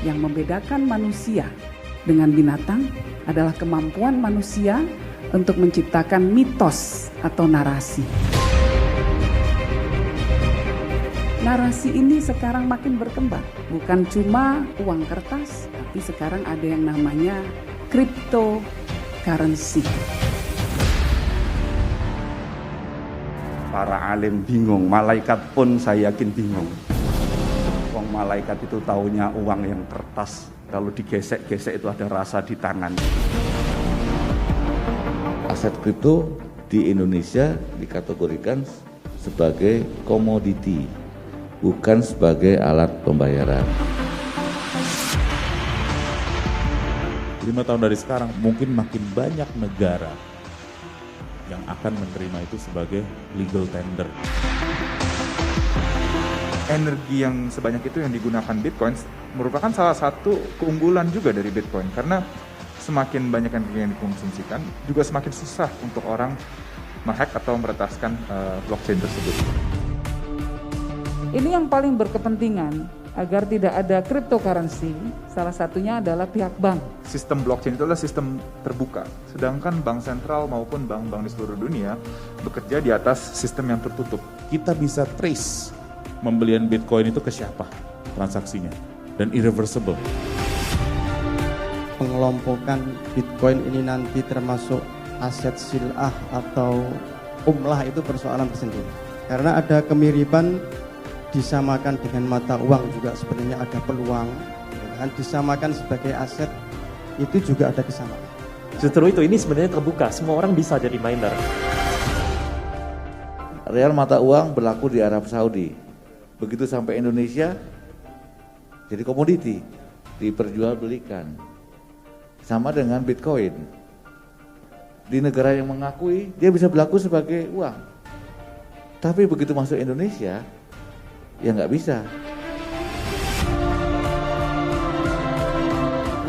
Yang membedakan manusia dengan binatang adalah kemampuan manusia untuk menciptakan mitos atau narasi. Narasi ini sekarang makin berkembang, bukan cuma uang kertas, tapi sekarang ada yang namanya cryptocurrency. Para alim bingung, malaikat pun saya yakin bingung. Wong malaikat itu taunya uang yang kertas, kalau digesek-gesek itu ada rasa di tangan. Aset kripto di Indonesia dikategorikan sebagai komoditi, bukan sebagai alat pembayaran. 5 tahun dari sekarang mungkin makin banyak negara yang akan menerima itu sebagai legal tender. Energi yang sebanyak itu yang digunakan Bitcoin merupakan salah satu keunggulan juga dari Bitcoin, karena semakin banyak energi yang dikonsumsikan juga semakin susah untuk orang menghack atau meretaskan blockchain tersebut. Ini yang paling berkepentingan agar tidak ada cryptocurrency, salah satunya adalah pihak bank. Sistem blockchain itu adalah sistem terbuka, sedangkan bank sentral maupun bank-bank di seluruh dunia bekerja di atas sistem yang tertutup. Kita bisa trace pembelian Bitcoin itu ke siapa transaksinya, dan irreversible. Pengelompokan Bitcoin ini nanti termasuk aset sil'ah atau umlah itu persoalan tersendiri. Karena ada kemiripan, disamakan dengan mata uang juga sebenarnya ada peluang. Dan disamakan sebagai aset itu juga ada kesamaan. Justru itu, ini sebenarnya terbuka, semua orang bisa jadi miner. Real mata uang berlaku di Arab Saudi. Begitu sampai Indonesia, jadi komoditi, diperjualbelikan. Sama dengan Bitcoin. Di negara yang mengakui, dia bisa berlaku sebagai uang. Tapi begitu masuk Indonesia, ya nggak bisa.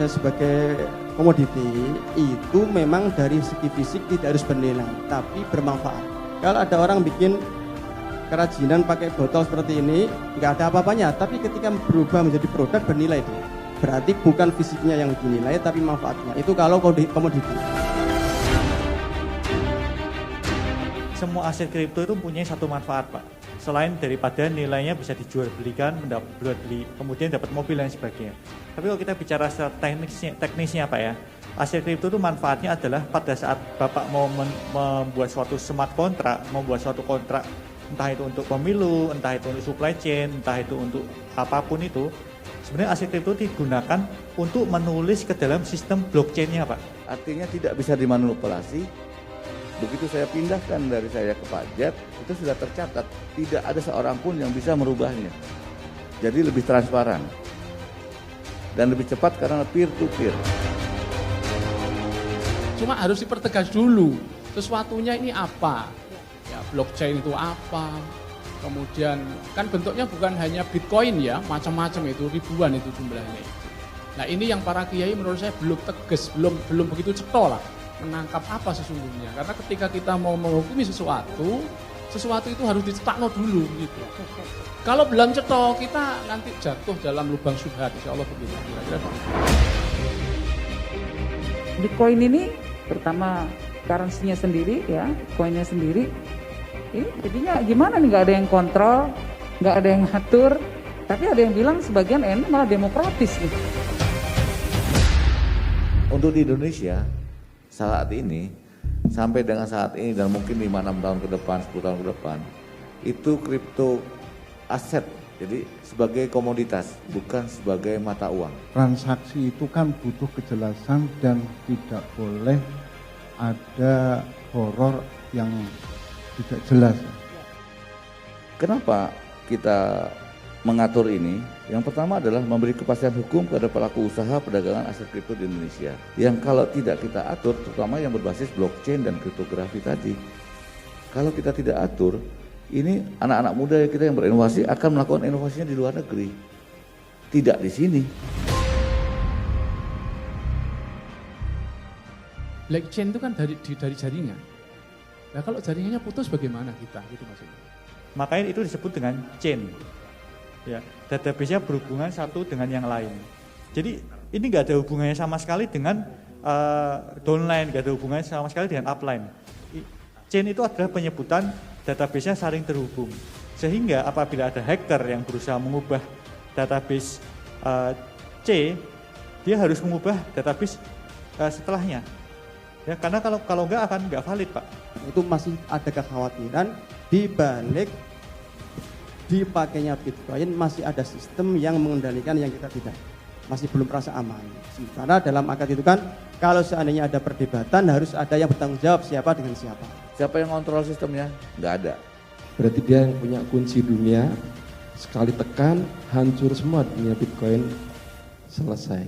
Sebagai komoditi itu memang dari segi fisik tidak harus bernilai, tapi bermanfaat. Kalau ada orang bikin kerajinan pakai botol seperti ini, nggak ada apa-apanya, tapi ketika berubah menjadi produk bernilai itu. Berarti bukan fisiknya yang dinilai, tapi manfaatnya. Itu kalau komoditi. Semua aset kripto itu punya satu manfaat, Pak. Selain daripada nilainya bisa dijual belikan, kemudian dapat mobil dan sebagainya. Tapi kalau kita bicara secara teknisnya Pak ya, aset kripto itu manfaatnya adalah pada saat Bapak mau membuat suatu smart contract, membuat suatu kontrak, entah itu untuk pemilu, entah itu untuk supply chain, entah itu untuk apapun itu, sebenarnya aset kripto digunakan untuk menulis ke dalam sistem blockchain-nya, Pak. Artinya tidak bisa dimanipulasi. Begitu saya pindahkan dari saya ke pajak, itu sudah tercatat. Tidak ada seorang pun yang bisa merubahnya. Jadi lebih transparan. Dan lebih cepat karena peer to peer. Cuma harus dipertegas dulu, sesuatunya ini apa? Ya, blockchain itu apa? Kemudian kan bentuknya bukan hanya Bitcoin ya, macam-macam itu, ribuan itu jumlahnya itu. Nah ini yang para kiai menurut saya belum tegas, belum begitu cetol lah menangkap apa sesungguhnya. Karena ketika kita mau menghukumi sesuatu itu harus dicetakno dulu gitu. Kalau belum cetok kita nanti jatuh dalam lubang syubhat, insya Allah begitu. Kira-kira begitu. Bitcoin ini pertama currency-nya sendiri ya, koinnya sendiri. Ini jadinya gimana nih, nggak ada yang kontrol, nggak ada yang ngatur, tapi ada yang bilang sebagian ini malah demokratis nih. Untuk di Indonesia saat ini, sampai dengan saat ini dan mungkin 5-6 tahun ke depan, 10 tahun ke depan, itu kripto aset, jadi sebagai komoditas, bukan sebagai mata uang. Transaksi itu kan butuh kejelasan dan tidak boleh ada horor yang tidak jelas. Kenapa kita mengatur ini? Yang pertama adalah memberi kepastian hukum kepada pelaku usaha perdagangan aset kripto di Indonesia. Yang kalau tidak kita atur, terutama yang berbasis blockchain dan kriptografi tadi, kalau kita tidak atur, ini anak-anak muda kita yang berinovasi akan melakukan inovasinya di luar negeri, tidak di sini. Blockchain itu kan dari jaringan. Nah kalau jaringannya putus bagaimana kita? Gitu maksudnya. Makanya itu disebut dengan chain. Ya, database-nya berhubungan satu dengan yang lain. Jadi ini nggak ada hubungannya sama sekali dengan downline, nggak ada hubungannya sama sekali dengan upline. Chain itu adalah penyebutan database-nya saling terhubung. Sehingga apabila ada hacker yang berusaha mengubah database C, dia harus mengubah database setelahnya. Ya, karena kalau nggak valid, Pak. Itu masih ada kekhawatiran di balik dipakainya Bitcoin, masih ada sistem yang mengendalikan yang kita tidak, masih belum merasa aman. Sementara dalam akad itu kan kalau seandainya ada perdebatan harus ada yang bertanggung jawab siapa dengan siapa. Siapa yang kontrol sistemnya? Nggak ada. Berarti dia yang punya kunci dunia, sekali tekan hancur semua dunia Bitcoin, selesai.